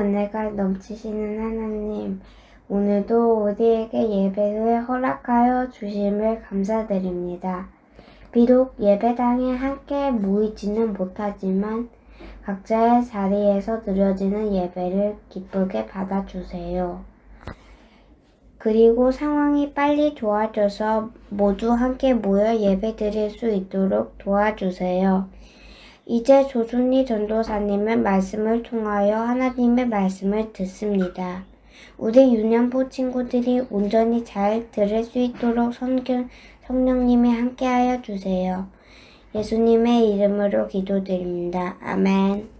은혜가 넘치시는 하나님, 오늘도 우리에게 예배를 허락하여 주심을 감사드립니다. 비록 예배당에 함께 모이지는 못하지만 각자의 자리에서 드려지는 예배를 기쁘게 받아주세요. 그리고 상황이 빨리 좋아져서 모두 함께 모여 예배 드릴 수 있도록 도와주세요. 이제 조순희 전도사님의 말씀을 통하여 하나님의 말씀을 듣습니다. 우리 유년부 친구들이 온전히 잘 들을 수 있도록 성령님이 함께하여 주세요. 예수님의 이름으로 기도드립니다. 아멘.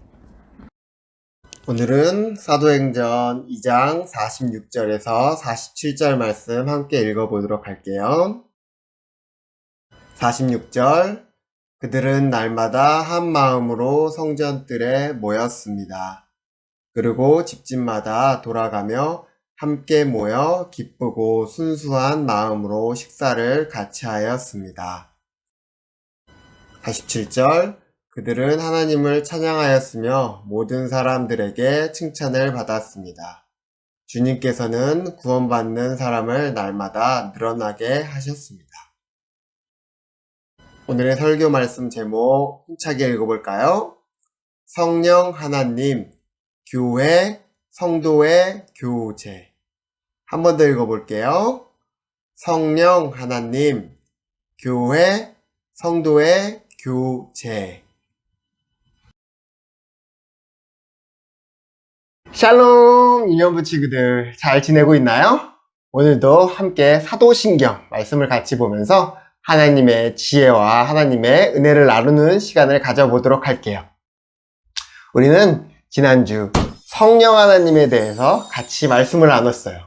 오늘은 사도행전 2장 46절에서 47절 말씀 함께 읽어보도록 할게요. 46절, 그들은 날마다 한 마음으로 성전뜰에 모였습니다. 그리고 집집마다 돌아가며 함께 모여 기쁘고 순수한 마음으로 식사를 같이 하였습니다. 47절, 그들은 하나님을 찬양하였으며 모든 사람들에게 칭찬을 받았습니다. 주님께서는 구원받는 사람을 날마다 늘어나게 하셨습니다. 오늘의 설교 말씀 제목 힘차게 읽어볼까요? 성령 하나님, 교회, 성도의 교제. 한 번 더 읽어볼게요. 성령 하나님, 교회, 성도의 교제. 샬롬 유년부 친구들 잘 지내고 있나요? 오늘도 함께 사도신경 말씀을 같이 보면서 하나님의 지혜와 하나님의 은혜를 나누는 시간을 가져보도록 할게요. 우리는 지난주 성령 하나님에 대해서 같이 말씀을 나눴어요.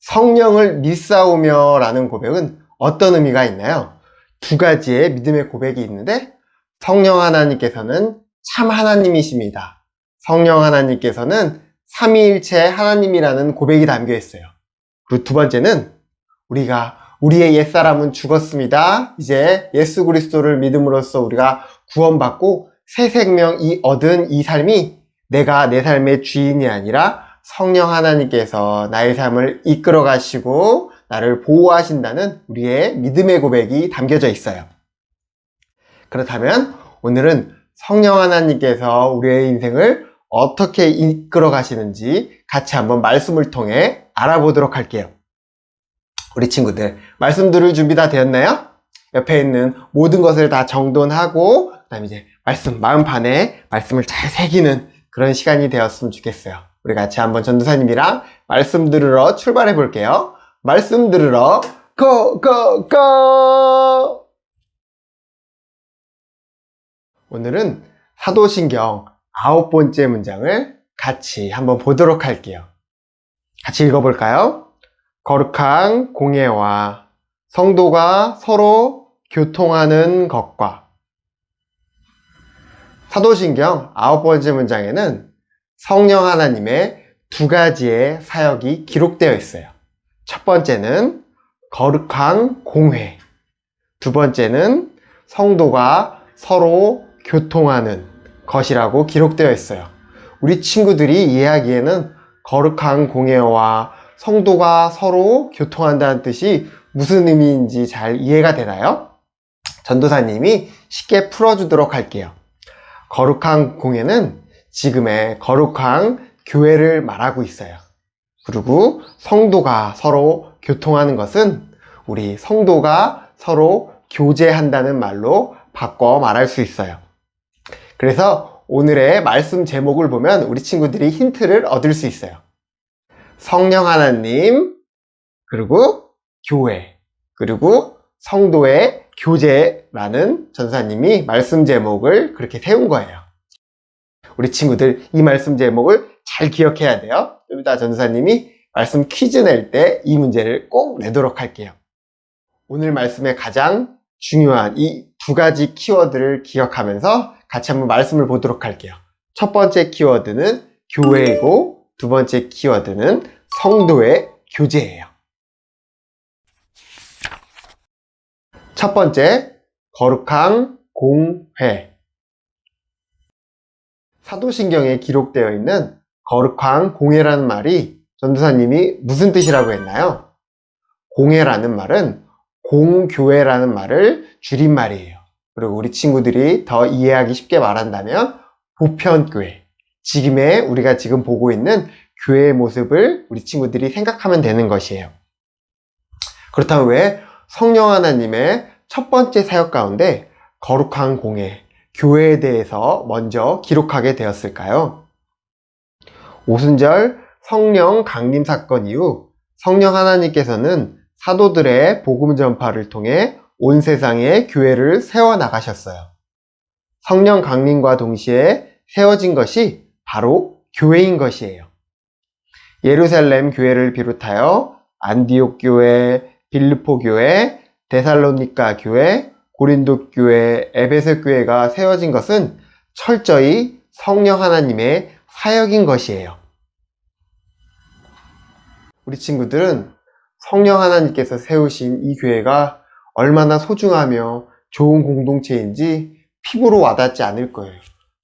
성령을 믿사오며 라는 고백은 어떤 의미가 있나요? 두 가지의 믿음의 고백이 있는데, 성령 하나님께서는 참 하나님이십니다. 성령 하나님께서는 삼위일체 하나님이라는 고백이 담겨 있어요. 그리고 두 번째는 우리의 옛사람은 죽었습니다. 이제 예수 그리스도를 믿음으로써 우리가 구원받고 새 생명이 얻은 이 삶이 내가 내 삶의 주인이 아니라 성령 하나님께서 나의 삶을 이끌어 가시고 나를 보호하신다는 우리의 믿음의 고백이 담겨져 있어요. 그렇다면 오늘은 성령 하나님께서 우리의 인생을 어떻게 이끌어 가시는지 같이 한번 말씀을 통해 알아보도록 할게요. 우리 친구들, 말씀 들을 준비 다 되었나요? 옆에 있는 모든 것을 다 정돈하고 그다음에 이제 마음판에 말씀을 잘 새기는 그런 시간이 되었으면 좋겠어요. 우리 같이 한번 전도사님이랑 말씀 들으러 출발해 볼게요. 말씀 들으러 고! 오늘은 사도신경 9번째 문장을 같이 한번 보도록 할게요. 같이 읽어볼까요? 거룩한 공예와 성도가 서로 교통하는 것과. 사도신경 9번째 문장에는 성령 하나님의 두 가지의 사역이 기록되어 있어요. 첫 번째는 거룩한 공회, 두 번째는 성도가 서로 교통하는 것이라고 기록되어 있어요. 우리 친구들이 이해하기에는 거룩한 공회와 성도가 서로 교통한다는 뜻이 무슨 의미인지 잘 이해가 되나요? 전도사님이 쉽게 풀어주도록 할게요. 거룩한 공회는 지금의 거룩한 교회를 말하고 있어요. 그리고 성도가 서로 교통하는 것은 우리 성도가 서로 교제한다는 말로 바꿔 말할 수 있어요. 그래서 오늘의 말씀 제목을 보면 우리 친구들이 힌트를 얻을 수 있어요. 성령 하나님, 그리고 교회, 그리고 성도의 교제라는 전사님이 말씀 제목을 그렇게 세운 거예요. 우리 친구들 이 말씀 제목을 잘 기억해야 돼요. 좀 이따 전사님이 말씀 퀴즈 낼 때 이 문제를 꼭 내도록 할게요. 오늘 말씀의 가장 중요한 이 두 가지 키워드를 기억하면서 같이 한번 말씀을 보도록 할게요. 첫 번째 키워드는 교회이고 두 번째 키워드는 성도의 교제예요. 첫 번째, 거룩한 공회. 사도신경에 기록되어 있는 거룩한 공회라는 말이 전도사님이 무슨 뜻이라고 했나요? 공회라는 말은 공교회라는 말을 줄임말이에요. 그리고 우리 친구들이 더 이해하기 쉽게 말한다면 보편교회, 지금의 우리가 지금 보고 있는 교회의 모습을 우리 친구들이 생각하면 되는 것이에요. 그렇다면 왜 성령 하나님의 첫 번째 사역 가운데 거룩한 공회, 교회에 대해서 먼저 기록하게 되었을까요? 오순절 성령 강림 사건 이후 성령 하나님께서는 사도들의 복음 전파를 통해 온 세상에 교회를 세워 나가셨어요. 성령 강림과 동시에 세워진 것이 바로 교회인 것이에요. 예루살렘 교회를 비롯하여 안디옥 교회, 빌립보 교회, 데살로니가 교회, 고린도 교회, 에베소 교회가 세워진 것은 철저히 성령 하나님의 사역인 것이에요. 우리 친구들은 성령 하나님께서 세우신 이 교회가 얼마나 소중하며 좋은 공동체인지 피부로 와닿지 않을 거예요.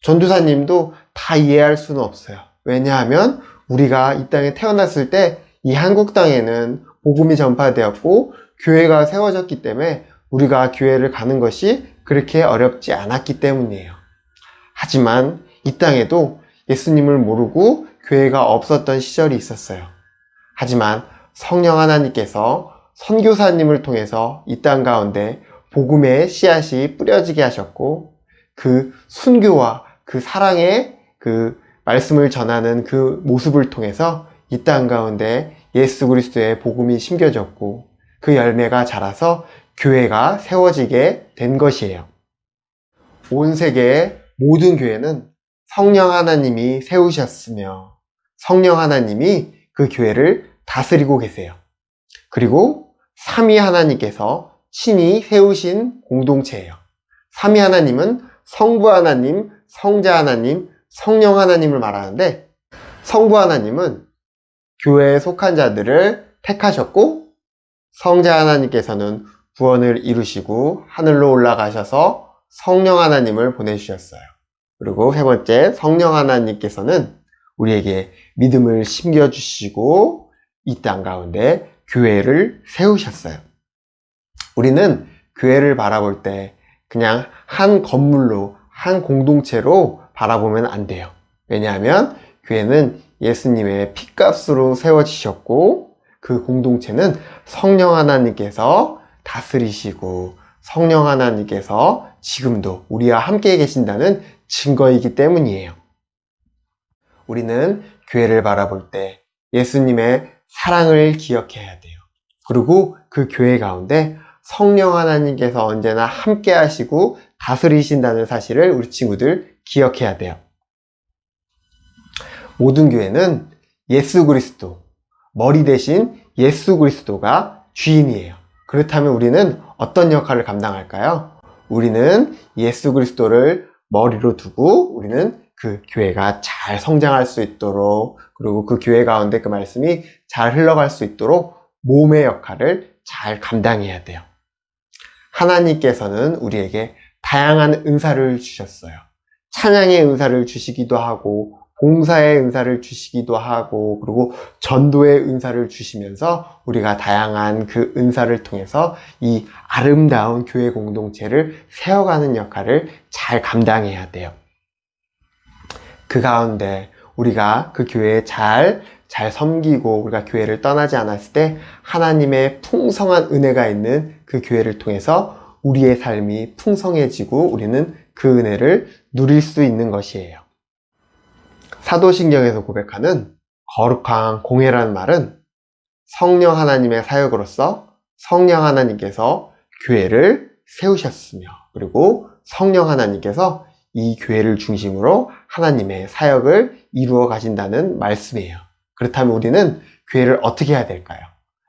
전도사님도 다 이해할 수는 없어요. 왜냐하면 우리가 이 땅에 태어났을 때 이 한국 땅에는 복음이 전파되었고 교회가 세워졌기 때문에 우리가 교회를 가는 것이 그렇게 어렵지 않았기 때문이에요. 하지만 이 땅에도 예수님을 모르고 교회가 없었던 시절이 있었어요. 하지만 성령 하나님께서 선교사님을 통해서 이 땅 가운데 복음의 씨앗이 뿌려지게 하셨고 그 순교와 그 사랑의 그 말씀을 전하는 그 모습을 통해서 이 땅 가운데 예수 그리스도의 복음이 심겨졌고 그 열매가 자라서 교회가 세워지게 된 것이에요. 온 세계의 모든 교회는 성령 하나님이 세우셨으며 성령 하나님이 그 교회를 다스리고 계세요. 그리고 삼위 하나님께서 친히 세우신 공동체예요. 삼위 하나님은 성부 하나님, 성자 하나님, 성령 하나님을 말하는데 성부 하나님은 교회에 속한 자들을 택하셨고 성자 하나님께서는 구원을 이루시고 하늘로 올라가셔서 성령 하나님을 보내주셨어요. 그리고 세 번째, 성령 하나님께서는 우리에게 믿음을 심겨주시고 이 땅 가운데 교회를 세우셨어요. 우리는 교회를 바라볼 때 그냥 한 건물로, 한 공동체로 바라보면 안 돼요. 왜냐하면 교회는 예수님의 피값으로 세워지셨고 그 공동체는 성령 하나님께서 다스리시고 성령 하나님께서 지금도 우리와 함께 계신다는 증거이기 때문이에요. 우리는 교회를 바라볼 때 예수님의 사랑을 기억해야 돼요. 그리고 그 교회 가운데 성령 하나님께서 언제나 함께 하시고 다스리신다는 사실을 우리 친구들 기억해야 돼요. 모든 교회는 예수 그리스도, 머리 대신 예수 그리스도가 주인이에요. 그렇다면 우리는 어떤 역할을 감당할까요? 우리는 예수 그리스도를 머리로 두고 우리는 그 교회가 잘 성장할 수 있도록 그리고 그 교회 가운데 그 말씀이 잘 흘러갈 수 있도록 몸의 역할을 잘 감당해야 돼요. 하나님께서는 우리에게 다양한 은사를 주셨어요. 찬양의 은사를 주시기도 하고 봉사의 은사를 주시기도 하고 그리고 전도의 은사를 주시면서 우리가 다양한 그 은사를 통해서 이 아름다운 교회 공동체를 세워가는 역할을 잘 감당해야 돼요. 그 가운데 우리가 그 교회에 잘 섬기고 우리가 교회를 떠나지 않았을 때 하나님의 풍성한 은혜가 있는 그 교회를 통해서 우리의 삶이 풍성해지고 우리는 그 은혜를 누릴 수 있는 것이에요. 사도신경에서 고백하는 거룩한 공회라는 말은 성령 하나님의 사역으로서 성령 하나님께서 교회를 세우셨으며 그리고 성령 하나님께서 이 교회를 중심으로 하나님의 사역을 이루어 가신다는 말씀이에요. 그렇다면 우리는 교회를 어떻게 해야 될까요?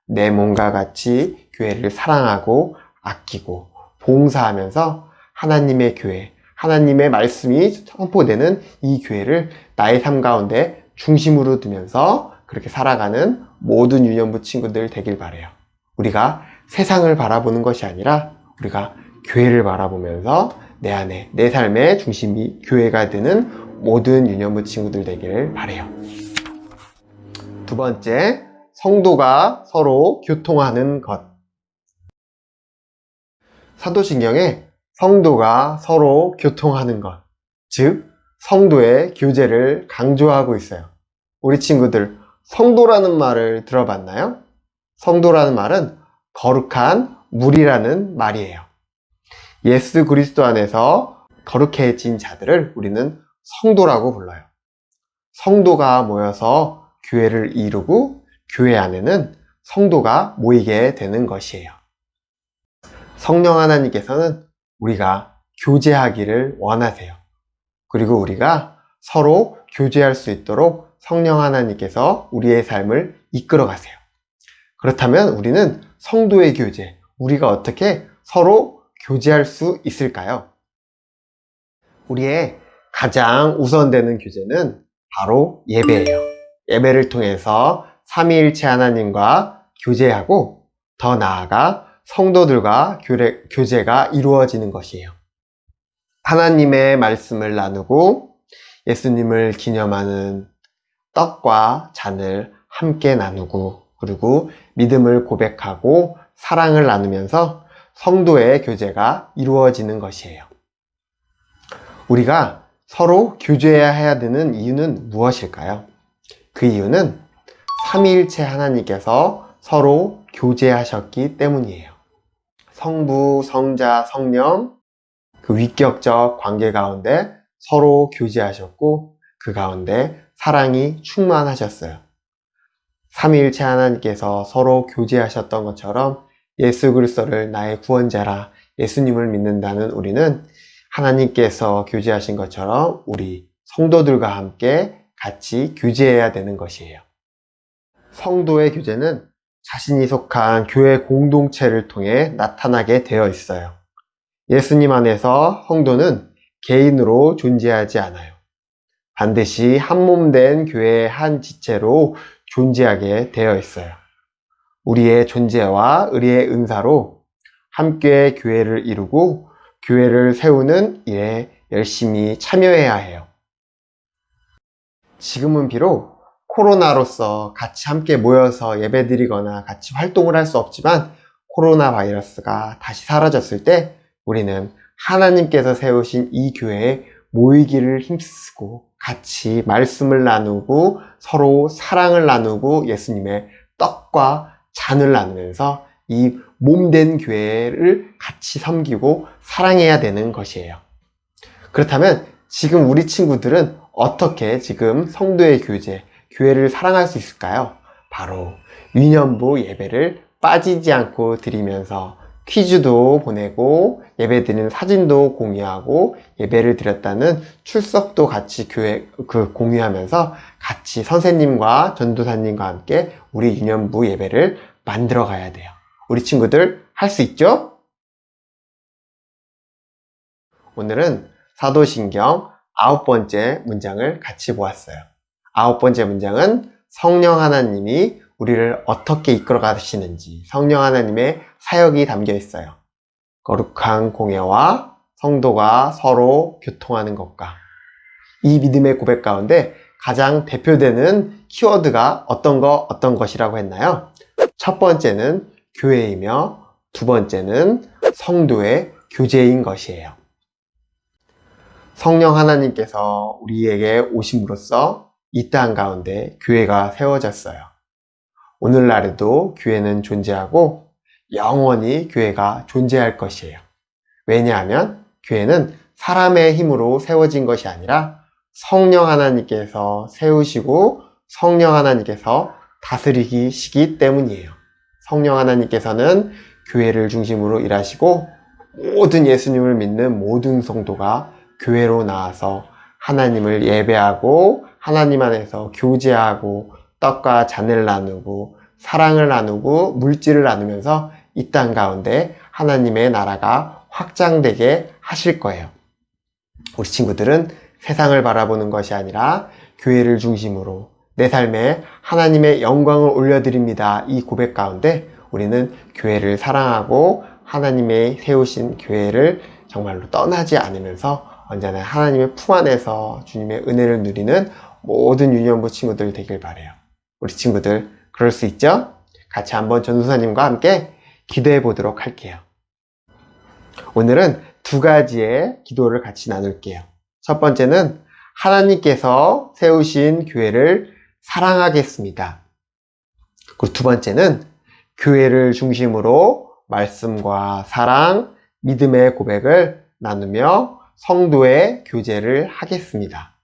내 몸과 같이 교회를 사랑하고 아끼고 봉사하면서 하나님의 교회, 하나님의 말씀이 선포되는 이 교회를 나의 삶 가운데 중심으로 두면서 그렇게 살아가는 모든 유년부 친구들 되길 바라요. 우리가 세상을 바라보는 것이 아니라 우리가 교회를 바라보면서 내 안에 내 삶의 중심이 교회가 되는 모든 유년부 친구들 되길 바라요. 두 번째, 성도가 서로 교통하는 것. 사도신경에 성도가 서로 교통하는 것, 즉 성도의 교제를 강조하고 있어요. 우리 친구들, 성도라는 말을 들어봤나요? 성도라는 말은 거룩한 무리라는 말이에요. 예수 그리스도 안에서 거룩해진 자들을 우리는 성도라고 불러요. 성도가 모여서 교회를 이루고 교회 안에는 성도가 모이게 되는 것이에요. 성령 하나님께서는 우리가 교제하기를 원하세요. 그리고 우리가 서로 교제할 수 있도록 성령 하나님께서 우리의 삶을 이끌어 가세요. 그렇다면 우리는 성도의 교제, 우리가 어떻게 서로 교제할 수 있을까요? 우리의 가장 우선되는 교제는 바로 예배예요. 예배를 통해서 삼위일체 하나님과 교제하고 더 나아가 성도들과 교제가 이루어지는 것이에요. 하나님의 말씀을 나누고 예수님을 기념하는 떡과 잔을 함께 나누고 그리고 믿음을 고백하고 사랑을 나누면서 성도의 교제가 이루어지는 것이에요. 우리가 서로 교제해야 되는 이유는 무엇일까요? 그 이유는 삼위일체 하나님께서 서로 교제하셨기 때문이에요. 성부, 성자, 성령 그 위격적 관계 가운데 서로 교제하셨고 그 가운데 사랑이 충만하셨어요. 삼위일체 하나님께서 서로 교제하셨던 것처럼 예수 그리스도를 나의 구원자라 예수님을 믿는다는 우리는 하나님께서 교제하신 것처럼 우리 성도들과 함께 같이 교제해야 되는 것이에요. 성도의 교제는 자신이 속한 교회 공동체를 통해 나타나게 되어 있어요. 예수님 안에서 성도는 개인으로 존재하지 않아요. 반드시 한 몸 된 교회의 한 지체로 존재하게 되어 있어요. 우리의 존재와 우리의 은사로 함께 교회를 이루고 교회를 세우는 일에 열심히 참여해야 해요. 지금은 비록 코로나로서 같이 함께 모여서 예배드리거나 같이 활동을 할 수 없지만 코로나 바이러스가 다시 사라졌을 때 우리는 하나님께서 세우신 이 교회에 모이기를 힘쓰고 같이 말씀을 나누고 서로 사랑을 나누고 예수님의 떡과 잔을 나누면서 이 몸된 교회를 같이 섬기고 사랑해야 되는 것이에요. 그렇다면 지금 우리 친구들은 어떻게 지금 성도의 교제, 교회를 사랑할 수 있을까요? 바로 유년부 예배를 빠지지 않고 드리면서 퀴즈도 보내고 예배 드리는 사진도 공유하고 예배를 드렸다는 출석도 같이 공유하면서 같이 선생님과 전도사님과 함께 우리 유년부 예배를 만들어 가야 돼요. 우리 친구들 할 수 있죠? 오늘은 사도신경 9번째 문장을 같이 보았어요. 9번째 문장은 성령 하나님이 우리를 어떻게 이끌어 가시는지 성령 하나님의 사역이 담겨 있어요. 거룩한 공예와 성도가 서로 교통하는 것과 이 믿음의 고백 가운데 가장 대표되는 키워드가 어떤 것이라고 했나요? 첫 번째는 교회이며 두 번째는 성도의 교제인 것이에요. 성령 하나님께서 우리에게 오심으로써 이 땅 가운데 교회가 세워졌어요. 오늘날에도 교회는 존재하고 영원히 교회가 존재할 것이에요. 왜냐하면 교회는 사람의 힘으로 세워진 것이 아니라 성령 하나님께서 세우시고 성령 하나님께서 다스리시기 때문이에요. 성령 하나님께서는 교회를 중심으로 일하시고 모든 예수님을 믿는 모든 성도가 교회로 나와서 하나님을 예배하고 하나님 안에서 교제하고 떡과 잔을 나누고 사랑을 나누고 물질을 나누면서 이 땅 가운데 하나님의 나라가 확장되게 하실 거예요. 우리 친구들은 세상을 바라보는 것이 아니라 교회를 중심으로 내 삶에 하나님의 영광을 올려드립니다. 이 고백 가운데 우리는 교회를 사랑하고 하나님의 세우신 교회를 정말로 떠나지 않으면서 언제나 하나님의 품 안에서 주님의 은혜를 누리는 모든 유년부 친구들 되길 바라요. 우리 친구들 그럴 수 있죠? 같이 한번 전도사님과 함께 기도해 보도록 할게요. 오늘은 두 가지의 기도를 같이 나눌게요. 첫 번째는 하나님께서 세우신 교회를 사랑하겠습니다. 그리고 두 번째는 교회를 중심으로 말씀과 사랑, 믿음의 고백을 나누며 성도의 교제를 하겠습니다.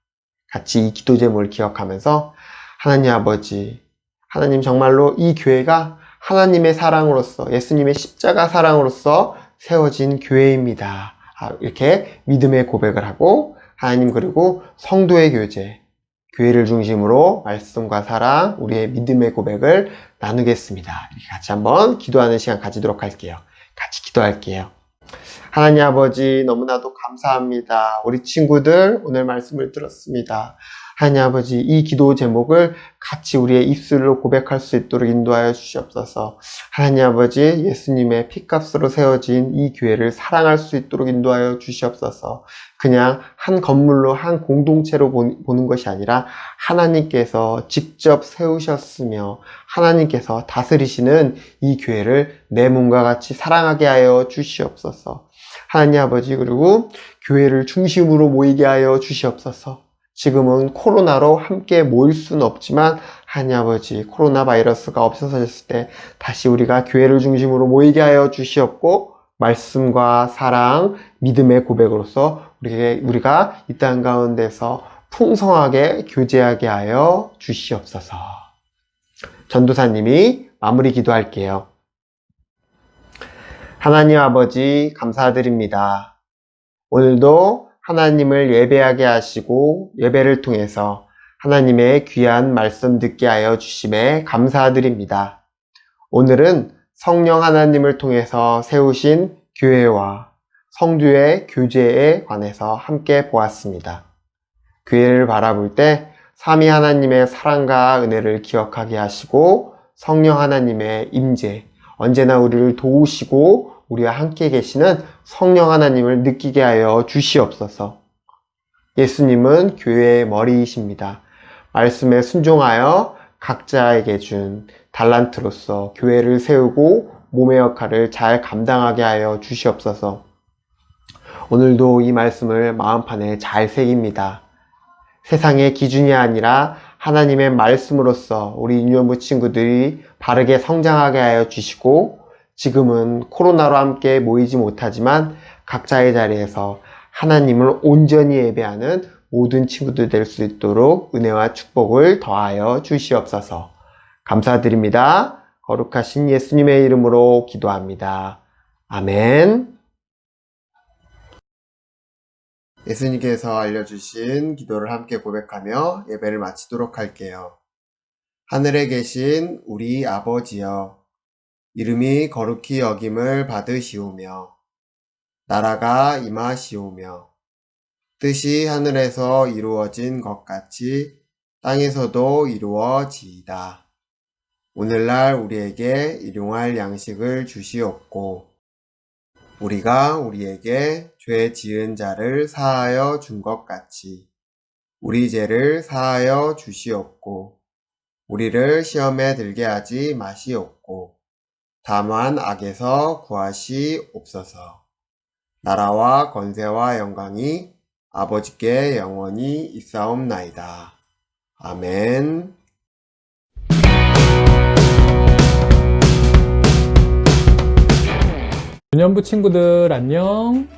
같이 이 기도 제목을 기억하면서 하나님 아버지, 하나님 정말로 이 교회가 하나님의 사랑으로서, 예수님의 십자가 사랑으로서 세워진 교회입니다. 이렇게 믿음의 고백을 하고 하나님 그리고 성도의 교제, 교회를 중심으로 말씀과 사랑, 우리의 믿음의 고백을 나누겠습니다. 이렇게 같이 한번 기도하는 시간 가지도록 할게요. 같이 기도할게요. 하나님 아버지 너무나도 감사합니다. 우리 친구들 오늘 말씀을 들었습니다. 하나님 아버지 이 기도 제목을 같이 우리의 입술로 고백할 수 있도록 인도하여 주시옵소서. 하나님 아버지 예수님의 피값으로 세워진 이 교회를 사랑할 수 있도록 인도하여 주시옵소서. 그냥 한 건물로 한 공동체로 보는 것이 아니라 하나님께서 직접 세우셨으며 하나님께서 다스리시는 이 교회를 내 몸과 같이 사랑하게 하여 주시옵소서. 하나님 아버지 그리고 교회를 중심으로 모이게 하여 주시옵소서. 지금은 코로나로 함께 모일 수는 없지만 하나님 아버지 코로나 바이러스가 없어졌을 때 다시 우리가 교회를 중심으로 모이게 하여 주시옵고 말씀과 사랑, 믿음의 고백으로서 우리가 이 땅 가운데서 풍성하게 교제하게 하여 주시옵소서. 전도사님이 마무리 기도할게요. 하나님 아버지 감사드립니다. 오늘도 하나님을 예배하게 하시고 예배를 통해서 하나님의 귀한 말씀 듣게 하여 주심에 감사드립니다. 오늘은 성령 하나님을 통해서 세우신 교회와 성도의 교제에 관해서 함께 보았습니다. 교회를 바라볼 때 삼위 하나님의 사랑과 은혜를 기억하게 하시고 성령 하나님의 임재, 언제나 우리를 도우시고 우리와 함께 계시는 성령 하나님을 느끼게 하여 주시옵소서. 예수님은 교회의 머리이십니다. 말씀에 순종하여 각자에게 준 달란트로서 교회를 세우고 몸의 역할을 잘 감당하게 하여 주시옵소서. 오늘도 이 말씀을 마음판에 잘 새깁니다. 세상의 기준이 아니라 하나님의 말씀으로서 우리 유년부 친구들이 바르게 성장하게 하여 주시고 지금은 코로나로 함께 모이지 못하지만 각자의 자리에서 하나님을 온전히 예배하는 모든 친구들 될 수 있도록 은혜와 축복을 더하여 주시옵소서. 감사드립니다. 거룩하신 예수님의 이름으로 기도합니다. 아멘. 예수님께서 알려주신 기도를 함께 고백하며 예배를 마치도록 할게요. 하늘에 계신 우리 아버지여, 이름이 거룩히 여김을 받으시오며 나라가 임하시오며 뜻이 하늘에서 이루어진 것 같이 땅에서도 이루어지이다. 오늘날 우리에게 일용할 양식을 주시옵고 우리가 우리에게 죄 지은 자를 사하여 준 것 같이 우리 죄를 사하여 주시옵고 우리를 시험에 들게 하지 마시옵고 다만 악에서 구하시옵소서. 나라와 권세와 영광이 아버지께 영원히 있사옵나이다. 아멘. 유년부 친구들 안녕.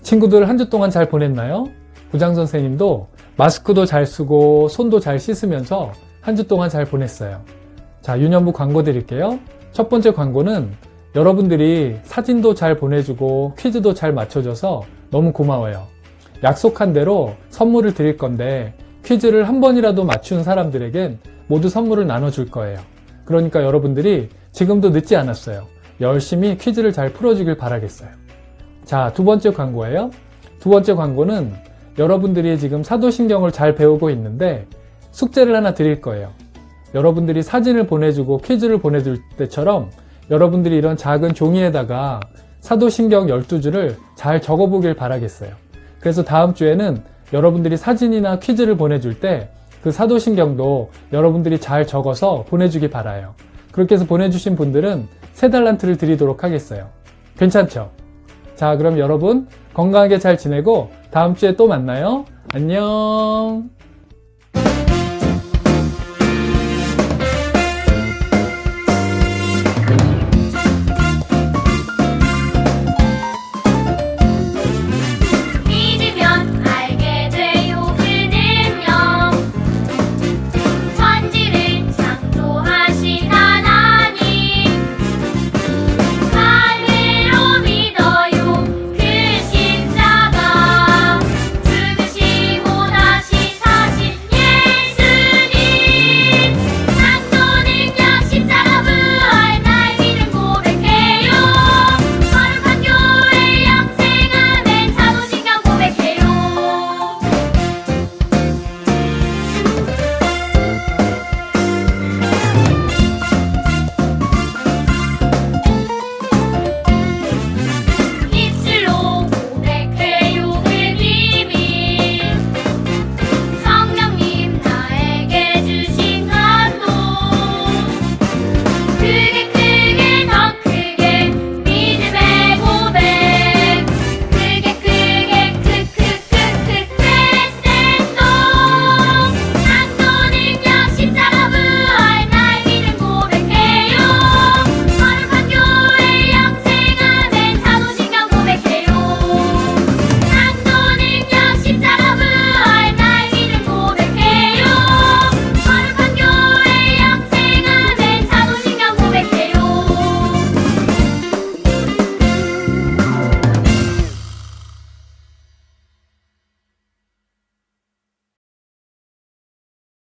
친구들 한 주 동안 잘 보냈나요? 부장 선생님도 마스크도 잘 쓰고 손도 잘 씻으면서 한 주 동안 잘 보냈어요. 자, 유년부 광고 드릴게요. 첫 번째 광고는 여러분들이 사진도 잘 보내주고 퀴즈도 잘 맞춰줘서 너무 고마워요. 약속한 대로 선물을 드릴 건데 퀴즈를 한 번이라도 맞춘 사람들에겐 모두 선물을 나눠줄 거예요. 그러니까 여러분들이 지금도 늦지 않았어요. 열심히 퀴즈를 잘 풀어주길 바라겠어요. 자, 두 번째 광고예요. 두 번째 광고는 여러분들이 지금 사도신경을 잘 배우고 있는데 숙제를 하나 드릴 거예요. 여러분들이 사진을 보내주고 퀴즈를 보내줄 때처럼 여러분들이 이런 작은 종이에다가 사도신경 12주를 잘 적어보길 바라겠어요. 그래서 다음 주에는 여러분들이 사진이나 퀴즈를 보내줄 때 그 사도신경도 여러분들이 잘 적어서 보내주기 바라요. 그렇게 해서 보내주신 분들은 3달란트를 드리도록 하겠어요. 괜찮죠? 자, 그럼 여러분 건강하게 잘 지내고 다음 주에 또 만나요. 안녕.